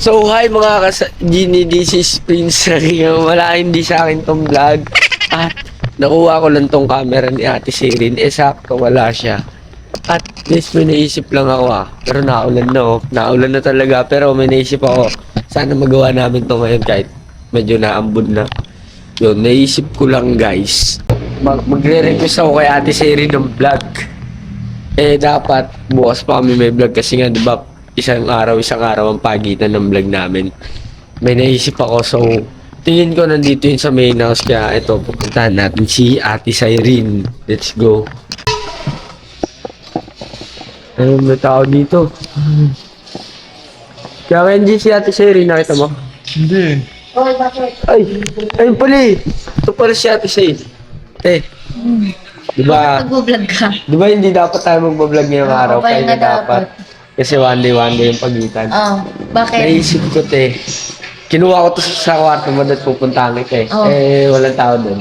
So hi mga Genie, this is Prince. Wala hindi sa akin tong vlog. At nakuha ko lang tong camera ni Ate Sherin. Sakto wala siya. At least may naisip lang ako Pero naulan na Naulan na talaga pero may naisip ako. Sana magawa namin to ngayon kahit medyo naambon na. Yun, naisip ko lang guys. Magre-request ako kay Ate Sherin ng vlog. Dapat bukas pa kami may vlog kasi nga diba isang araw ang pagitan ng vlog namin. May naisip ako, so tingin ko nandito yun sa main house, kaya ito, pupuntahan natin si Ate Sherin. Let's go. Ayun, may tao dito. Kaya Kenji, si Ate Sherin, nakita mo? Hindi. Ayun pala eh. Ito pala si Ate Sherin. Diba? Mag-vlog ka. Diba hindi dapat tayo mag-vlog ngayong araw? Okay na dapat. Kasi one day yung pagitan. Bakit? Naisip ko, kinuha ko to sa kwarto mo at pupuntahan kita walang tao doon.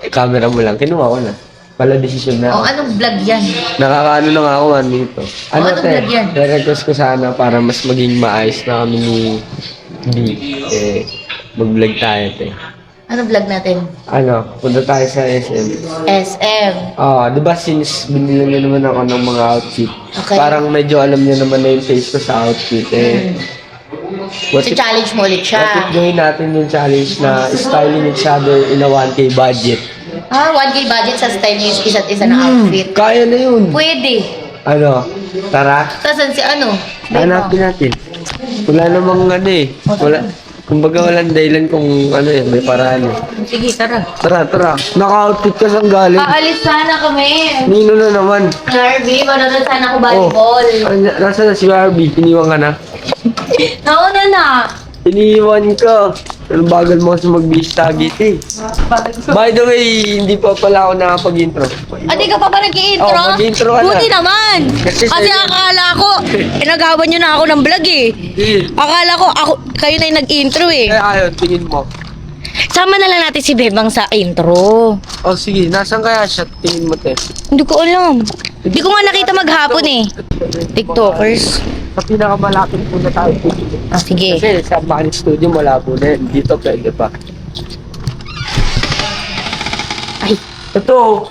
Camera mo lang, kinuha ko na. Pala desisyon na. Anong vlog yan? Nakakaano lang ako dito. Anong vlog yan? I-request ko sana para mas maging maayos na kami ni B. Mag-vlog tayo, Anong vlog natin? Punta tayo sa SM. SM. Di ba since binila niyo naman ako ng mga outfit, Okay. parang medyo alam niyo naman na yung face ko sa outfit What if, challenge mo ulit what if siya. gawin natin yung challenge na styling each other in a 1K budget? 1K budget sa style niyo yung isa't isa na outfit. Kaya na yun. Pwede. Tara. Tasan si Hanapin natin. Wala namang wala. Kumbaga walang dahilan kung may paraan Sige, tara. Tara. Naka-outfit ka saan galing? Aalis sana kami. Nino na naman. Harvey, manonood sana ako volleyball. Nasaan na si Barbie? Iniwan ka na? Nauna na. Iniwan ka. Pero bagal mo kasi mag-beach tagit By the way, hindi pa pala ako nakapag-intro. Hindi ka pa ba nag-i-intro? Mag-intro ka na. Buti naman. Kasi akala ko, nagawan nyo na ako ng vlog Akala ko, kayo na yung nag-intro Ayun, tingin mo. Sama na lang natin si Bebang sa intro. Sige, nasan kaya siya? Tingin mo, Hindi ko alam. Hindi ko nga nakita maghapon TikTokers. Sa pinakamalapit po na tayo. Sige. Kasi sa Bani Studio, malabo na yun. Dito pwede pa. Ay. Ito.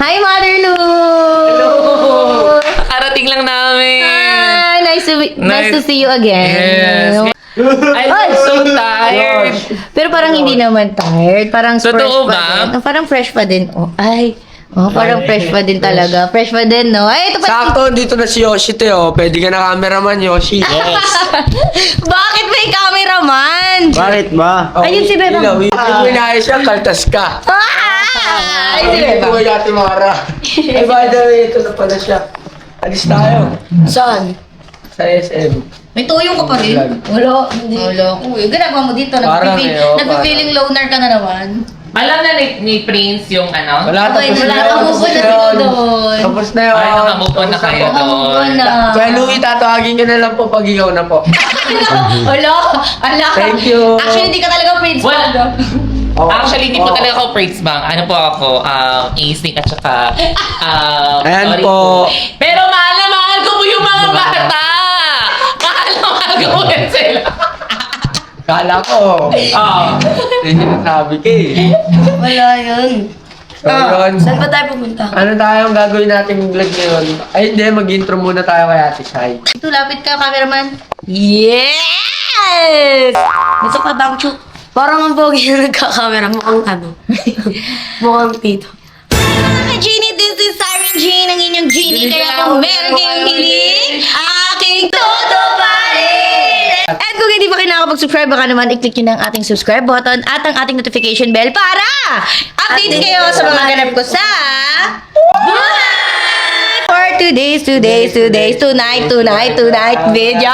Hi, Mother Lou! Hello! Nakarating lang namin. Hi! Nice to see you again. Yes. I'm so tired. Pero parang hindi naman tired. Parang Totoo fresh ba? pa din. Parang fresh pa din. Parang fresh pa din talaga. Fresh pa din, no? Ay, ito pa. Sakto, dito na si Yoshi, Pwede ka na cameraman, Yoshi. Yes. Bakit may cameraman? Bakit ba? Ayun si Bebang. Yung inayos siya, kaltas ka. Ay, si Bebang. Ay, Ate Mara. By the way, ito na pala siya. Alis tayo. Saan? Sa SM. May tuyong ka pa rin? Wala, hindi. Wala ko. Ginagawa mo dito. Parang Nagpipiling loner ka na naman. Alam na ni Prince yung Wala, Okay, tapos wala na kang yun. move on na sila doon. Tapos na yun. Ay, nakamupon na kayo doon. Nakamukuan na. Kaya Louie, tatawagin ka na lang po pag ikaw na po. Wala. Thank you. Actually, hindi ka talaga Prince. Wala. Actually, hindi po talaga ako Prince Bang. Ano po ako? A-Sneak at saka... Ayan sorry po. Pero mahal na mahal ko po yung mga bata! Mahal ko po yan sila. Kala ko. Hindi sinasabi ka Wala yun. So, yun. Saan ba tayo pumunta? Ano tayong gagawin nating vlog ngayon? Ay, hindi. Mag-intro muna tayo kay Ate Shai. Ito, lapit ka, cameraman. Yes! Ito pa, Bang Chu. Parang ang pogi na nagka-camera. Mukhang mukhang tito. Genie, this is Siren Jean, ang inyong Genie. Kaya kung meron kayong hiling, aking todo parin! At kung hindi pa kayo nakakapag-subscribe, baka naman i-click nyo ng ating subscribe button at ang ating notification bell para update kayo sa mga ganap ko sa buhay! For tonight video.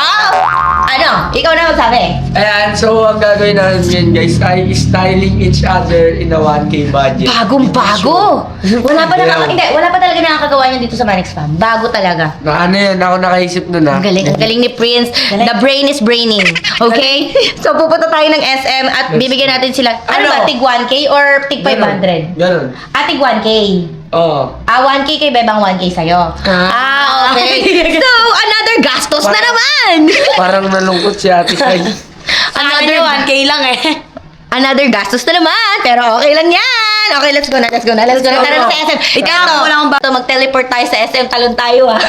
Ano? Ikaw na magsabi. Ayan, so ang gagawin natin ngayon guys ay styling each other in a 1K budget. Bagong-bago. Wala pa talaga nakakagawa niyan dito sa Manix Fam. Bago talaga. Na ano yun, ako nakaisip nun Ang galing ni Prince. The brain is braining. Okay? So, pupunta tayo ng SM at bibigyan natin sila, ano ba, tig 1K or tig 500? Ganon. Tig 1K. Oo. 1K kay Bebang, 1K sa'yo. Okay. So, another gastos na naman! Parang nalungkot si Ate Sai. Another 1K lang eh. Another gastos na naman, pero okay lang yan. Okay, let's go na. Tara na sa SM. Ikaw, wala akong bato. Mag-teleport tayo sa SM. Talon tayo, ah.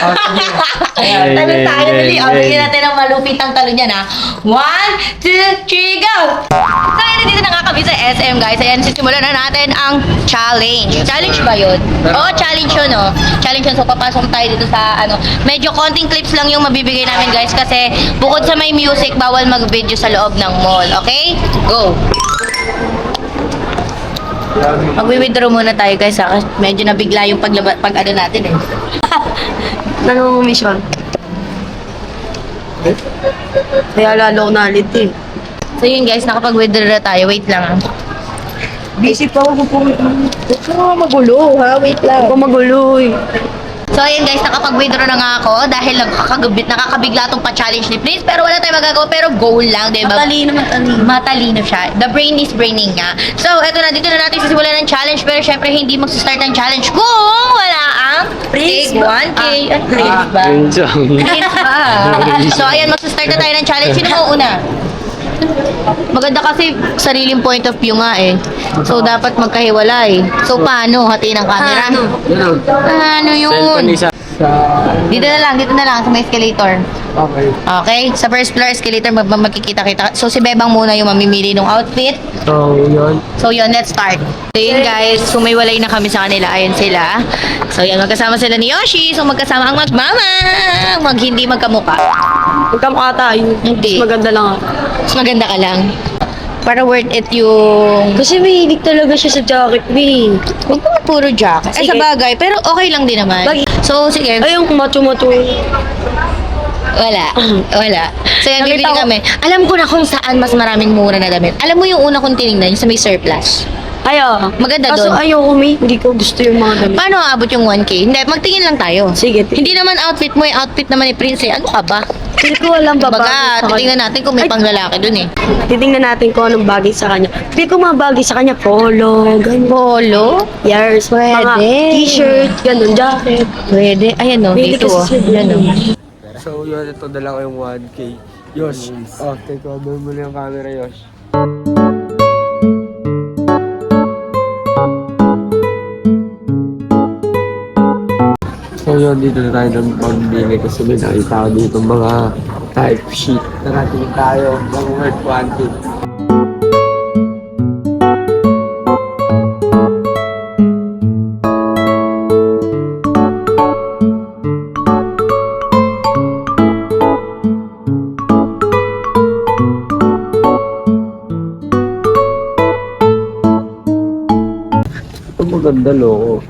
Talon tayo, dali. Bigyan natin ang malupitang talon yan, ah. 1, 2, 3, go! So, yun, dito na nga kami sa SM, guys. Ayan, sisimulan na natin ang challenge. Challenge ba yun? Oo, challenge yun, oh. Challenge yun. So, papasok tayo dito sa, medyo konting clips lang yung mabibigay namin, guys. Kasi, bukod sa may music, bawal mag-video sa loob ng mall. Okay? Go! Mag-withdraw muna tayo guys ha. Medyo nabigla yung pag ano natin eh. Nanomission. Kaya lalo ko nalit eh. So yun guys, nakapag-withdraw na tayo. Wait lang. Busy pa ako po. Huwag ka magulo ha. Wait lang. Huwag ka magulo eh. So ayun guys, nakapag-withdraw na nga ako dahil nakakabigla tong pa-challenge ni Prince. Pero wala tayong magagawa, pero goal lang, diba? Matalino siya. The brain is braining nga. So eto na, dito na natin sisimulan ng challenge. Pero syempre hindi magsa-start ng challenge kung wala ang Prince Tig 1K. Prince ba? Prince ba? So ayan, magsa-start na tayo ng challenge. Sino mo una? Maganda kasi sariling point of view nga eh. So dapat magkahiwalay. So paano? Hatiin ang camera? Ganon. Ano yun? Sa... Dito na lang sa may escalator. Okay. Okay? Sa first floor escalator makikita-kita. So si Bebang muna yung mamimili ng outfit. So, yun. So yun, let's start. So yun guys, sumiwalay na kami sa kanila. Ayun sila. So yan, magkasama sila ni Yoshi. So magkasama ang magmama. Hindi magkamuka. Magkamukha tayo. Hindi. Mas maganda lang ako. Mas maganda ka lang. Para worth it yung... Kasi mahilig talaga siya sa jacket, Vin. Huwag naman puro jacket. Ay, Sige. sa bagay. Pero okay lang din naman. So, sige. Ay, yung macho-macho. Wala. So, yan, bibili Nakita ko- kami. Alam ko na kung saan mas maraming mura na damit. Alam mo yung una kong tinignan, yung sa may surplus. Ayo. Maganda Kaso doon. ayoko, May. Hindi ko gusto yung mga damit. Paano aabot yung 1K? Hindi, magtingin lang tayo. Sige. Hindi naman outfit mo, yung outfit naman ni Prince eh. Ano ka ba? Hindi ko alam babae Baga, sa kanya. titingnan natin kung may Ay, panglalaki dun eh. Titingnan natin kung anong bagay sa kanya. Hindi ko mga bagay sa kanya. Polo, ganyan. Polo? Yes, mga Pwede. t-shirt, ganun, jacket. Pwede. Ayan o, Pwede dito o. kasi sa Ayan o. So, yun. Ito dala ko yung 1K. Yosh. Oh, take over mo na yung camera, Yosh. So yun, dito na tayo ng pambili kasi may nakita ko dito mga type sheet. Narating tayo ng worth 1K. Ito maganda loko.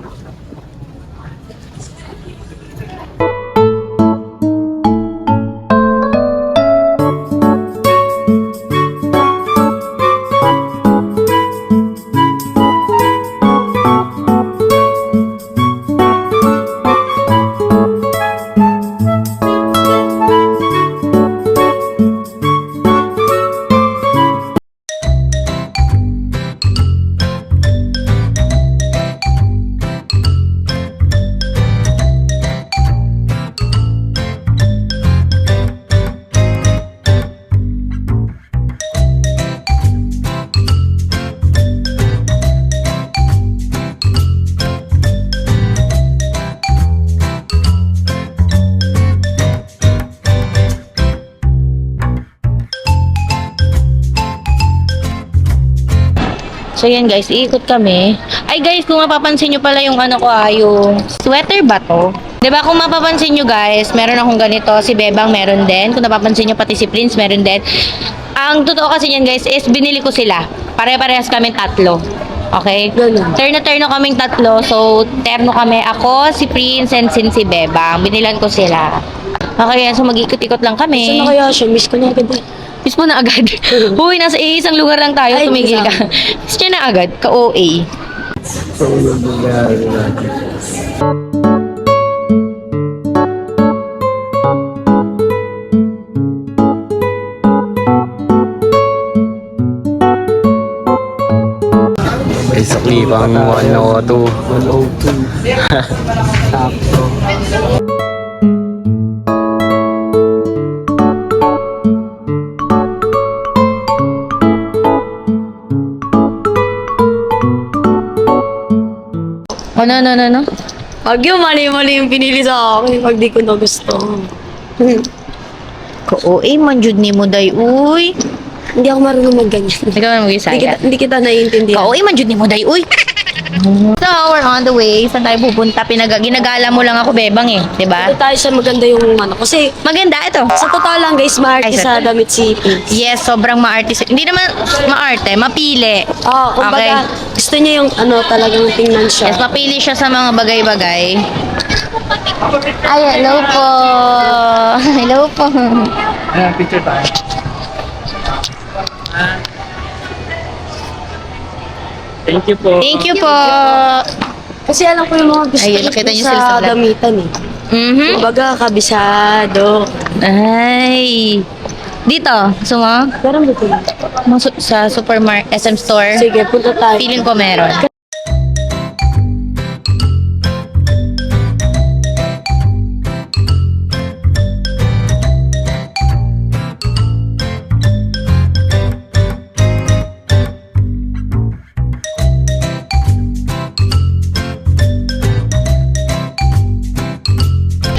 So yan guys, iikot kami. Ay guys, kung mapapansin nyo pala yung ano ko yung sweater ba to? Diba kung mapapansin nyo guys, meron akong ganito, si Bebang meron din. Kung napapansin nyo pati si Prince meron din. Ang totoo kasi yan guys is binili ko sila. Pare-parehas kami tatlo. Okay? Ganun. Terno kaming tatlo. So, terno kami. Ako, si Prince, and si Bebang. Binilan ko sila. Okay, so mag-ikot-ikot lang Saan kami. na kaya siya? Miss ko na agad eh. Miss mo na agad. Uy, nasa isang lugar lang tayo. Ay, Tumigil ka. isang. Miss niya na agad. Ka-OA. So, yun yung nangyari natin. May sukli pang 102. 102. Sakto. Ano? Wag yung mali-mali yung pinili sa akin pag di ko na gusto. Ka-OA man jud ni mo, day. Uy. Hindi ako marunong magganyan. Hindi ka man mag-isaya. Hindi kita naiintindihan. Ka-OA man jud ni mo, day. Uy. So, we're on the way. Saan tayo pupunta? Ginagala mo lang ako, Bebang eh. Diba? Ito tayo sa maganda yung ano. Kasi Maganda ito. sa totoo lang guys, maarte Ay, sa sa- damit si Prince. Yes, sobrang maarte. Hindi naman maarte, mapili. Kumbaga, gusto niya yung ano, talagang tingnan siya. Yes, mapili siya sa mga bagay-bagay. Ay, hello po. Hello po. Picture tayo. Thank you po. Thank you po. Kasi alam ko yung mga gusto Ayun, niya nakita niyo sa sila sa vlog. damitan eh. Mhm. Kumbaga, kabisado. Ay. Dito, gusto mo? Meron ba ito? Sa supermarket, SM store. Sige, punta tayo. Feeling ko meron.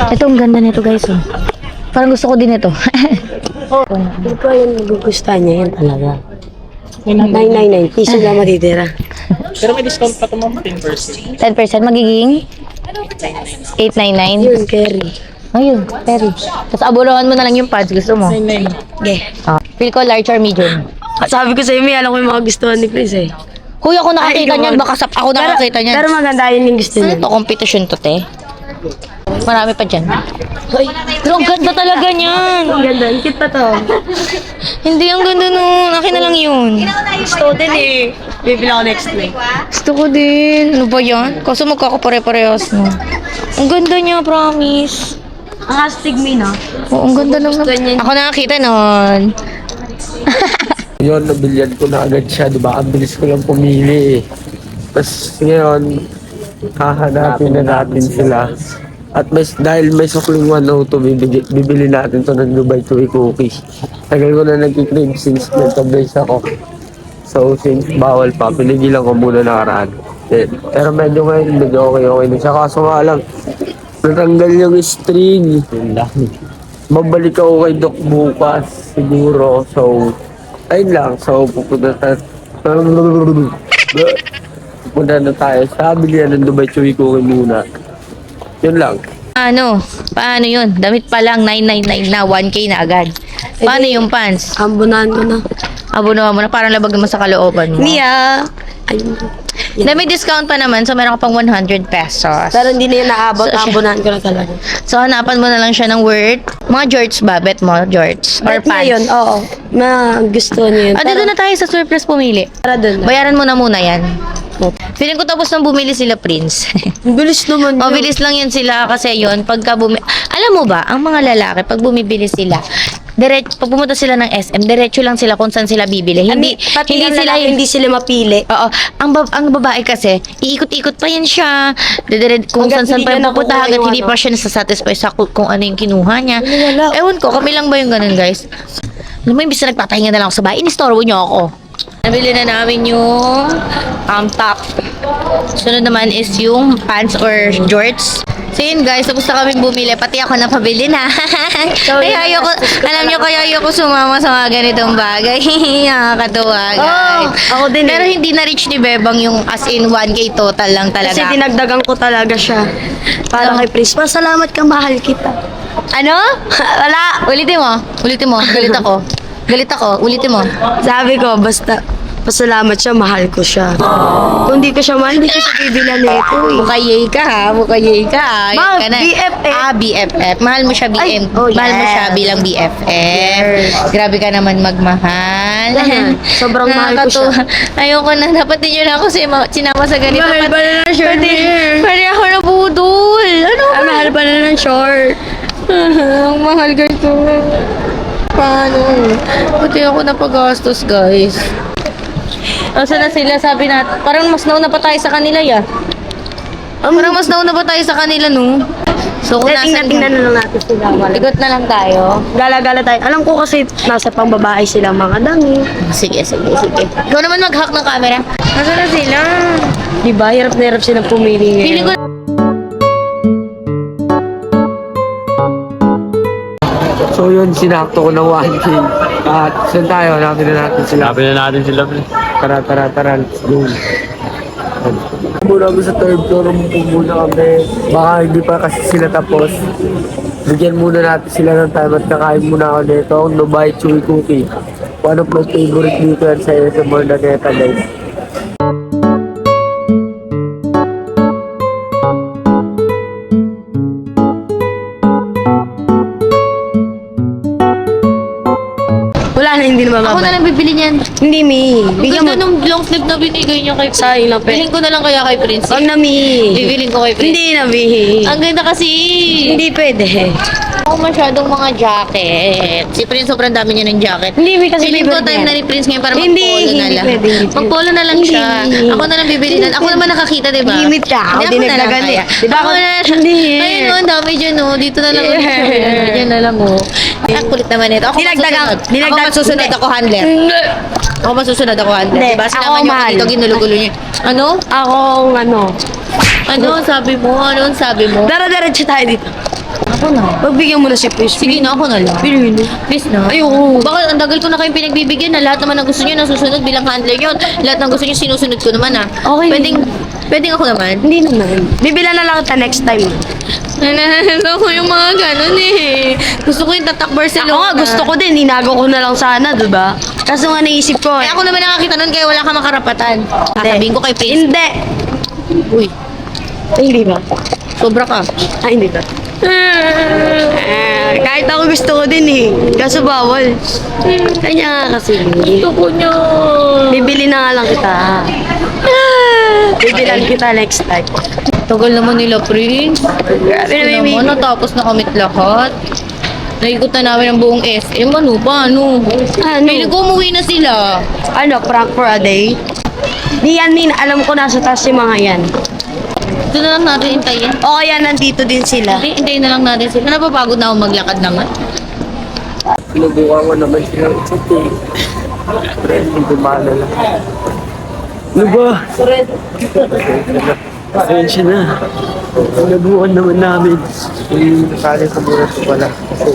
Ito, ang ganda nito guys. Oh. Parang gusto ko din ito. Hindi ko yung magugustuhan niya yan talaga. 999, piso na matitira. Pero may discount pa ito mo 10%. 10% magiging 899. Yun, carry. Ayun, Perry. Tapos abulohan mo na lang yung pads. Gusto mo? Okay. Feel ko large or medium. Sabi ko sa iyo, alam ko yung mga gustuhan ni Prince eh. Kuya, ako nakakita Ay, niyan. ikaw. Baka ako nakakita niyan. Pero maganda yun yung gusto Ano niya. to? Competition to, te? Marami pa dyan. Ay, Pero ang ganda talaga niyan. ang ganda. Ang cute pa to. Hindi, ang ganda nun. Akin na lang yun. Gusto din eh. Bibili ako next week. Gusto ko din. Ano ba yan? Kaso magkakapare-parehas no. Ang ganda niya, promise. Ang hastig mo no? Oo, ang ganda naman. Gusto niya. Ako nakakita nun. Yun, nabilyan ko na agad siya, di ba? Ang bilis ko lang pumili eh. Tapos ngayon, hahanapin na natin sila. At dahil may sukling 102, bibili natin to ng Dubai Chewy cookies. Tagal ko na nagkikrave since nagka-brace ako. So since bawal pa, pinigilan ko muna nakaraan. Pero medyo ngayon, medyo okay na siya. Kaso nga lang, natanggal yung string. Yun lang. Babalik ako kay Doc bukas, siguro. So, ayun lang. So, pupunta na tayo sa bilihan ng Dubai Chewy cookie muna. Yun lang. Ano? Paano yun? Damit pa lang, 999 na, 1K na agad. Paano yung pants? Ambunahan ko na. Abunuhan mo na, parang labag naman sa kalooban mo. Nia! Ayun. Na may discount pa naman, so meron ka pang 100 pesos. Pero hindi na yun naabot. So, Ambunahan ko na talaga. So, hanapan mo na lang siya ng worth. Mga jorts ba? Bet mo, jorts? Or Bet niya pants? yun, oo. Gusto niya yun. Ah, dito na tayo sa surplus pumili. Para dun na. Bayaran mo na muna yan. Feeling ko tapos nang bumili sila, Prince. Ang bilis naman yun. Mabilis lang yan sila kasi yon pagka alam mo ba, ang mga lalaki, pag bumibili sila, pag pumunta sila ng SM, diretso lang sila kung saan sila bibili. Hindi, Pati hindi yung sila lalaki, hindi sila mapili. Oo, ang babae kasi, iikot-ikot pa yan siya. Kung Hanggat saan-saan hindi pa niya yung pupunta, nakukuha hanggat yung hindi ano. pa siya nasasatisfy sa kung ano yung kinuha niya. Wala. Ewan ko, kami lang ba yung ganun, guys? Alam mo, imbis na nagpapahinga na lang ako sa bahay, inistorbo niyo ako. Nabili na namin yung top. Sunod naman is yung pants or jorts. So yun guys, tapos na kami bumili. Pati ako napabili na. Kaya ayoko, alam nyo, kaya ayoko sumama sa mga ganitong bagay. Nakakatuwa guys. ako din Pero eh. hindi na reach ni Bebang yung as in 1K total lang talaga. Kasi dinagdagan ko talaga siya. Para kay Prince. Pasalamat ka, mahal kita. Ano? Wala. Ulitin mo. Galit ako. Ulitin mo. Sabi ko, basta pasalamat siya, mahal ko siya. Kung di ko siya mahal, hindi ko siya bibilan nito eh. Mukayay ka ha, mukayay ka ha. Yan Ma'am, ka na. BFF. BFF. Mahal mo siya Ay, oh, Mahal mo yes. siya bilang BFF. Grabe ka naman magmahal. Yan, sobrang mahal ko siya. Nakakatuwa. Ayoko na. Dapat din yun ako sinama sa ganito. Mahal pa na ng short hair. Pwede ako nabudol. Ano ba? Mahal pa na ng short. Ang mahal ganito. Paano? Pati ako napagastos, guys. Asa na sila? Sabi natin. Parang mas nauna pa tayo sa kanila, ya. Parang mas nauna pa tayo sa kanila, no? So, kung nasan... Tingnan na lang natin sila. Ligot na lang tayo. Gala-gala tayo. Alam ko kasi nasa pangbabae sila mga dami. Sige. Ikaw naman mag-hack ng camera. Nasaan na sila? Diba? Hirap na hirap silang pumili ngayon. Feeling ko So yun, sinakto ko ng 1K. At saan tayo? Hanapin na natin sila. Sabi na natin sila. Tara, let's go. Muna kami sa third floor, muna kami. Baka hindi pa kasi sila tapos. Bigyan muna natin sila ng time at kakain muna ako nito. Ang Dubai Chewy Cookie. One of my favorite dito yan sa SMR na neta, guys. Wala na, hindi na ako na mababa. lang bibili niyan. Hindi, Mi. Ang Bigyan mo. ganda nung long sleeve na binigay niya kay Prince. Sayang lang, pe. Bilhin ko na lang kaya kay Prince. Huwag na, Mi. Bibilin ko kay Prince. Hindi na, Mi. Ang ganda kasi. Hindi pwede. Ako masyadong mga jacket. Si Prince sobrang dami niya ng jacket. Hindi, Mi, kasi Feeling ko libre time yan. na ni Prince ngayon para Hindi, mag-polo na hindi lang. pwede, hindi pwede. Mag-polo na lang Hindi. siya. Ako na lang bibili na. Ako naman nakakita, di ba? Limit ka. Ako Hindi, din na lang nagdagan kaya. eh. Di ba Ako ako- na. Hindi. Ayun o, ang dami dyan o. Dito na lang. Yeah. Dyan na lang o. Ang kulit naman ito. Ako masusunod ako handler. Ako masusunod ako handler. Hindi, Diba? ako Sinama niyo ako mahal. dito, ginulo-gulo niyo. Ano? Ako, ano. Ano ang sabi mo? Ano ang sabi mo? Dara-diretso tayo dito. Ako na. Pagbigyan mo na si Chris. Sige na, ako na lang. Bilhin mo. Please na. Ayoko. Bakit ang dagal ko na kayong pinagbibigyan na lahat naman ng gusto niyo nasusunod bilang handler yun. Lahat ng gusto niyo sinusunod ko naman ah. Okay. Pwedeng ako naman. Hindi naman. Bibilan na lang kita next time. Gusto ko yung mga ganun eh. Gusto ko yung tatak Barcelona. Ako nga, gusto ko din. Hinago ko na lang sana, diba? Kaso nga naisip ko Eh ako naman nakakita nun kaya wala kang makarapatan. Sasabihin ko kay Prince. Hindi. Uy, Ay, hindi ba? sobra ka. Ay, hindi ba? Kahit ako gusto ko din eh. Kaso bawal. Kanya nga kasi. Gusto ko niya. Bibili na nga lang kita. Bibilan kita next time. Tagal naman nila, Prince. Grabe Ano na, naman, natapos na kamit lahat. Naikot na namin ang buong SM. Ano ba? Ano? Pili ko umuwi na sila. Ano, prank for a day? Di yan, Min. Alam ko nasa taas yung mga yan. Ito na lang natin hintayin. O kaya nandito din sila. Hindi, hintayin na lang natin sila. Napapagod na ako maglakad naman. Pinubukan ko naman silang city. Friend, hindi malo lang. Ano ba? Pasensya na. Pinubukan naman namin. Nakali ko muna sa wala. Kasi...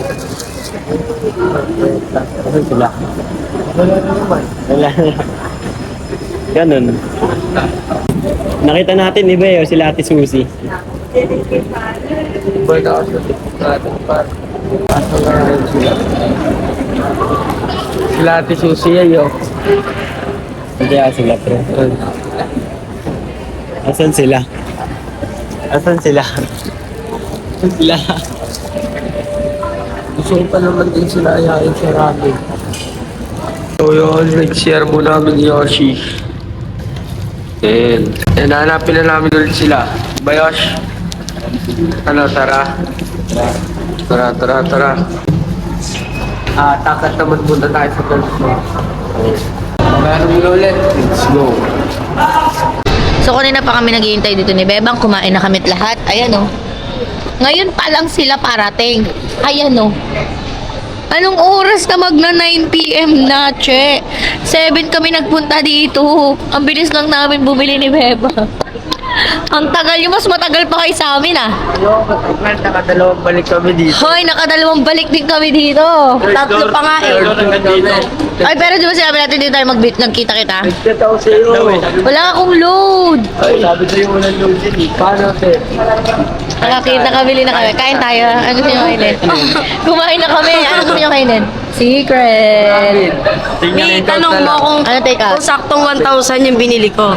Ano sila? Wala naman. Wala. Ganun. Nakita natin, iba yun, sila Ate Susie. Iba na ako sa ating par. Kaso nga rin sila. Sila Ate Susie ayo. Hindi sila, pre. Asan sila? Asan sila? Asan sila? Gusto ko pa naman din sila ayain sa ramen. So yun, nag-share muna kami ni Yoshi. And hanapin na namin ulit sila. Bayosh. Ano, tara. Tara. Takat naman muna tayo sa third floor. Meron muna ulit. Let's go. So, kanina pa kami naghihintay dito ni Bebang. Kumain na kami lahat. Ayan o. Ngayon pa lang sila parating. Ayan o. Anong oras na magna 9 p.m. na, che? 7 kami nagpunta dito. Ang bilis lang namin bumili ni Beba. Ang tagal nyo, mas matagal pa kayo sa amin ah. Nakadalawang balik kami dito. Hoy, nakadalawang balik din kami dito. Tatlo pa nga eh. Ay, pero di ba sinabi natin dito tayo nagkita-kita? Nagkita ako sa iyo. Wala akong load. Ay, sabi sa'yo walang load din eh. Paano, sir? Nakabili na kami. Kain tayo. Ano gusto nyo kainin? Kumain na kami. Ano gusto nyo kainin? Secret. May tanong mo kung, Ano, teka? kung saktong 1,000 yung binili ko.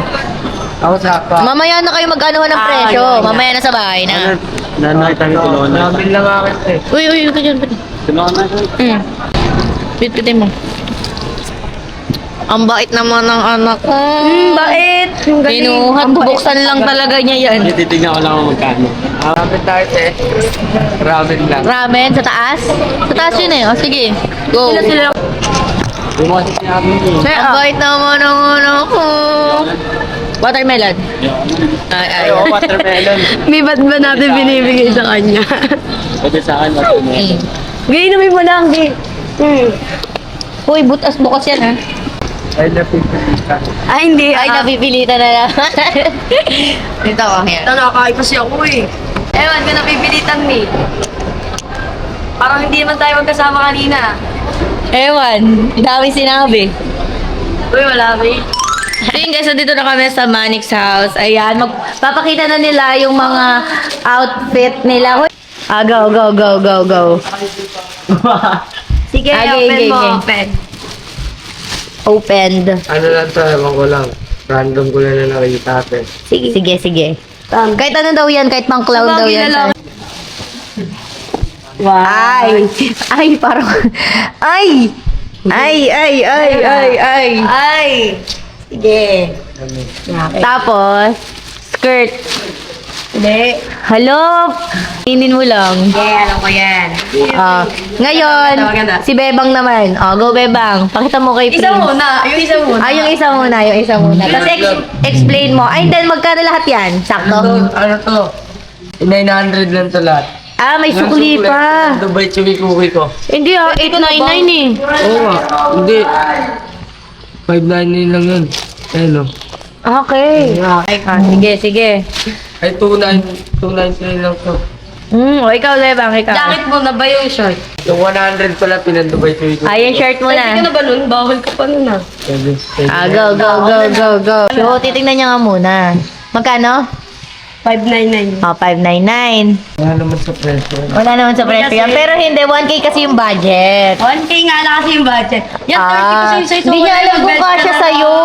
Ako sa pa. Mamaya na kayo mag-anuhan ng presyo. Mamaya na sa bahay na. Nakita niyo tulungan na. Namin lang akin eh. Uy, huwag ka dyan. Tulungan na. Pitpitin mo. Ang bait naman ng anak ko. Bait! Binuhat, buksan lang talaga niya yan. Titignan ko lang kung magkano. Ramen tayo eh. Ramen lang. Ramen, sa taas? Sa taas yun eh. O, sige. Go. Sila Yung mga sinabi niyo. Ang bait naman ng anak ko. Watermelon. Ay. Oo, watermelon. May ba't ba natin binibigay sa kanya? Pwede sa akin, watermelon. Gay, namin mo lang, gay. Uy, butas-bukas yan ha. Ay, napipilitan. Ay, hindi. Ay, napipilitan na lang. Dito ako, yan. Nakakain kasi ako eh. Ewan ka napipilitan ni. Parang hindi naman tayo magkasama kanina. Ewan, dami sinabi. Uy, wala ba eh. So yun guys, so dito na kami sa Manix house. Ayan, magpapakita na nila yung mga outfit nila. Hoy. Go. Sige, Okay, open okay, mo, okay. open. Opened. Ano lang to, ewan ko lang. Random ko lang na nakita ate. Sige. Kahit ano daw yan, kahit pang clown daw Sabagay yan. na lang. Ay, parang, ay. Ay! Sige. Tapos, skirt. Hindi. Hello? Inin mo lang. Yeah, alam ko yan. Ngayon, Maganda. si Bebang naman. Go Bebang. Pakita mo kay Isa Prince. muna. Yung isa muna. Yung isa muna. Tapos explain mo. Ay, then magkano lahat yan? Sakto? Ano to? 900 lang to lahat. May sukli pa. Dubai chewy cookie ko. Hindi 899 Oo nga. Hindi. 599 lang yun. Ayun o. Okay. Sige. Ay, 299 lang to. Ikaw Bebang, ikaw. Jacket mo na ba yung short? Yung 100 pala pinandubay chewy cookie. Yung shirt mo Hindi ka na. na ba nun? Bawal ka pa nun ah. Pwede. Go. So, titignan niya nga muna. Magkano? 599. 599. Wala naman sa presyo. Wala naman sa presyo yan. Pero hindi, 1K kasi yung budget. 1K nga lang kasi yung budget. Yan, 30 kasi yung size. Hindi niya alam kung kasya sa'yo.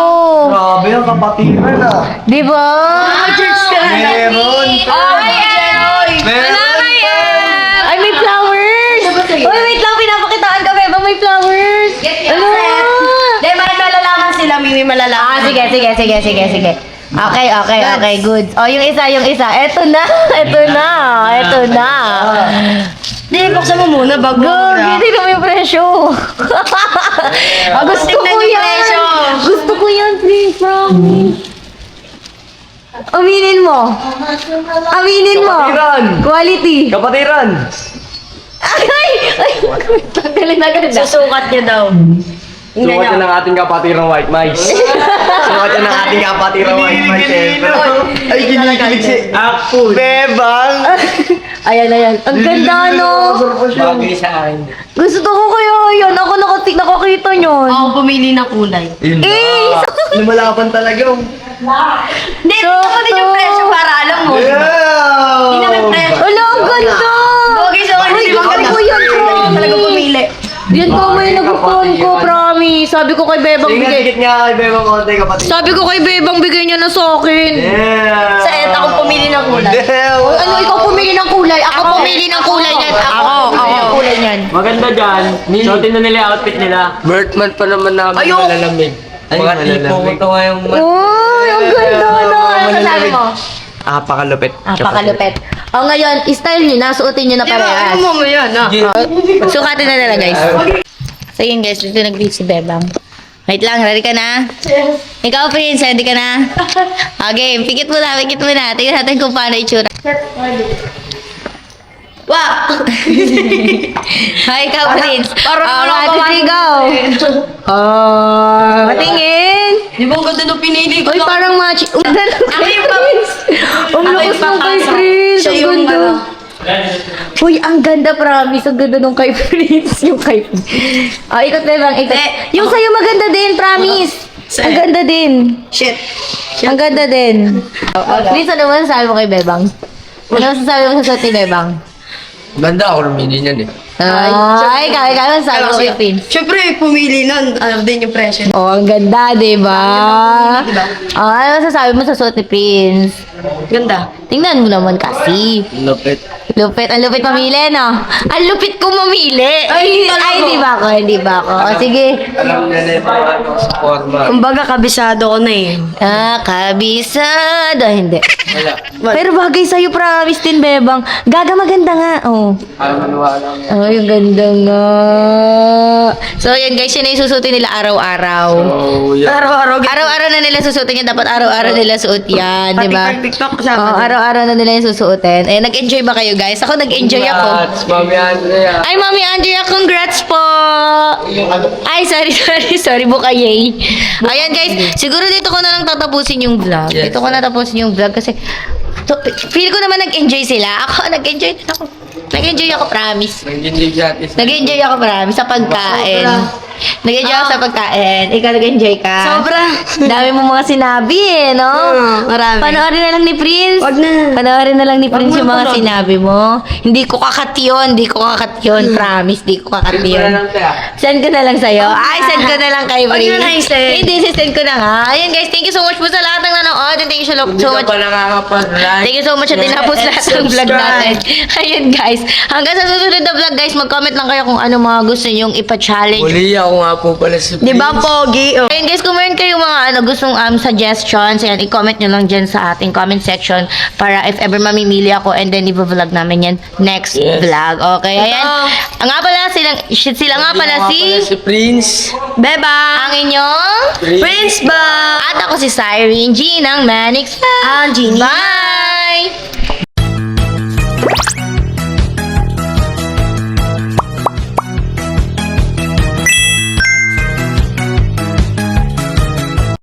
Grabe ang kapatiran ah. Di ba? Church ka na. Meron. Ay, may flowers! Uy, wait lang, pinapakitaan ka, Beba, may flowers! Ano? Hindi, may malalaman sila. May malalaman. Sige. Okay, good. Yung isa. Eto na. Hindi, buksan mo muna bago. Hindi na yung presyo. Gusto tingnan ko yung yan. presyo. Gusto ko yan, please, promise. Aminin mo. Kapatiran. Quality. Kapatiran. Ay! Tanggalin na agad. Susukat niya daw. Sukat yan ng ating kapatirang white mice. Sukat yan ng ating kapatirang white mice. Ay, ginigilig si Apple. Bebang. Ayan. Ang ganda, no? Bagay sa akin. Gusto ko kaya yun. Ako nakakita nyo. Ako pumili ng kulay. Lumalaban talaga. Hindi, ito mo din yung presyo para alam mo. Hindi namin presyo. Wala, ang ganda! Okay, so ano si Ay, ko yan, promise. Talaga pumili. Yan po may nagustuhan ko, promise. Sabi ko kay Bebang Sige, bigay. dikit nga kay Bebang konti kapatid. Sabi ko kay Bebang bigay niya na sa akin. Yeah. Sa et, ako pumili ng kulay. Ano, ikaw pumili ng kulay? Ako pumili ng kulay niyan. Ako pumili ng kulay niyan. Maganda dyan. Suotin na nila yung outfit nila. Birthman pa naman namin malalamig. Mga tipo ko to ngayong Uy, ang ganda na. Ano sabi mo? pakalupit. Pakalupet. Ngayon, style niyo na, suotin niyo na parehas. Ano mo yan, ah? Sukatin na nila, guys. So yun, guys, dito nag-greet si Bebang. Wait lang, ready ka na? Ikaw, Prince, ready ka na? Okay, pikit mo na. Tingnan natin kung paano itsura. Wow! Hi, ikaw, Prince. Parang ikaw. Patingin. Di ba ang ganda nung pinili ko? Uy, parang match. Ako yung Ang lakas ng kay Prince. Ang ganda. Uy, ang ganda, promise. Ang ganda nung kay Prince. Yung kay Prince. Ikot, Bebang, ikot. Yung sa'yo maganda din, promise. Ang ganda din. Shit. Ang ganda din. Prince, ano mo sasabi mo kay Bebang? Ano masasabi mo sa suot ni Bebang? Ganda ako namili niyan eh. Ay, kaya sabi ko kay Prince. Siyempre, pumili nun. Alam din yung presyo. Oh, ang ganda, diba? Oh, ano masasabi mo sa suot ni Prince? Ganda. Tingnan mo naman kasi. Lupit. Lupit. Ang lupit mamili, no? Ang lupit ko mamili. Ay, Ay, di ba ako? O, sige. Alam na ito ano sa forma. Kumbaga, kabisado ko na eh. Kabisado. Hindi. Wala. Pero bagay sa'yo, promise din, Bebang. Gaga maganda nga. Oh. Ayaw maniwala. Oh, yung ganda nga. So, yan guys, yun na yung susutin nila araw-araw. Oh, yeah. Araw-araw. Araw-araw na nila susutin yan. Dapat araw-araw nila suot yan, di ba? TikTok Oh, kasama. araw-araw na nila yung susuotin. Eh, nag-enjoy ba kayo, guys? Ako nag-enjoy ako. Congrats, Mami Andrea. Ay, Mami Andrea, congrats po! Ay, sorry, Bukayay. Ayan, guys, siguro dito ko na lang tatapusin yung vlog. Yes. Dito ko na tapusin yung vlog kasi feel ko naman nag-enjoy sila. Ako, nag-enjoy din ako. Nag-enjoy ako, promise. Nag-enjoy siya. Nag-enjoy ako, promise, sa pagkain. Nag-enjoy ako sa pagkain. Ikaw nag-enjoy ka? Sobra. Dami mo mga sinabi eh, no? Marami. Panoorin na lang ni Prince. Wag na. Panoorin na lang ni Prince mo yung mga na sinabi mo. Hindi ko kakat yun. Promise, di ko kakat Send ko yun. na lang kaya. Send ko na lang sa'yo. Ay, send ko na lang kay Wag Prince. mo na i-send. Hindi, send ko na nga. Ayan guys, thank you so much po sa lahat ng nanood. And thank you so Hindi much. ka pa nakakapag-like. Thank you so much at tinapos and lahat ng vlog natin. Ayun guys. Hanggang sa susunod na vlog guys, mag-comment lang kayo kung ano mga gusto nyong ipa-challenge. Muli ako nga po pala si Di ba, Pogi? Oh. Ayun guys, kung meron kayong mga gustong suggestions, ayan, i-comment nyo lang dyan sa ating comment section para if ever mamimili ako and then i-vlog namin yan next Yes. vlog. Okay, ayan. Ang nga pala, sila nga pala si Prince. Beba. ang inyong Prince ba? at ako si Cyrene G ng Manix. Ah, Genie. Bye!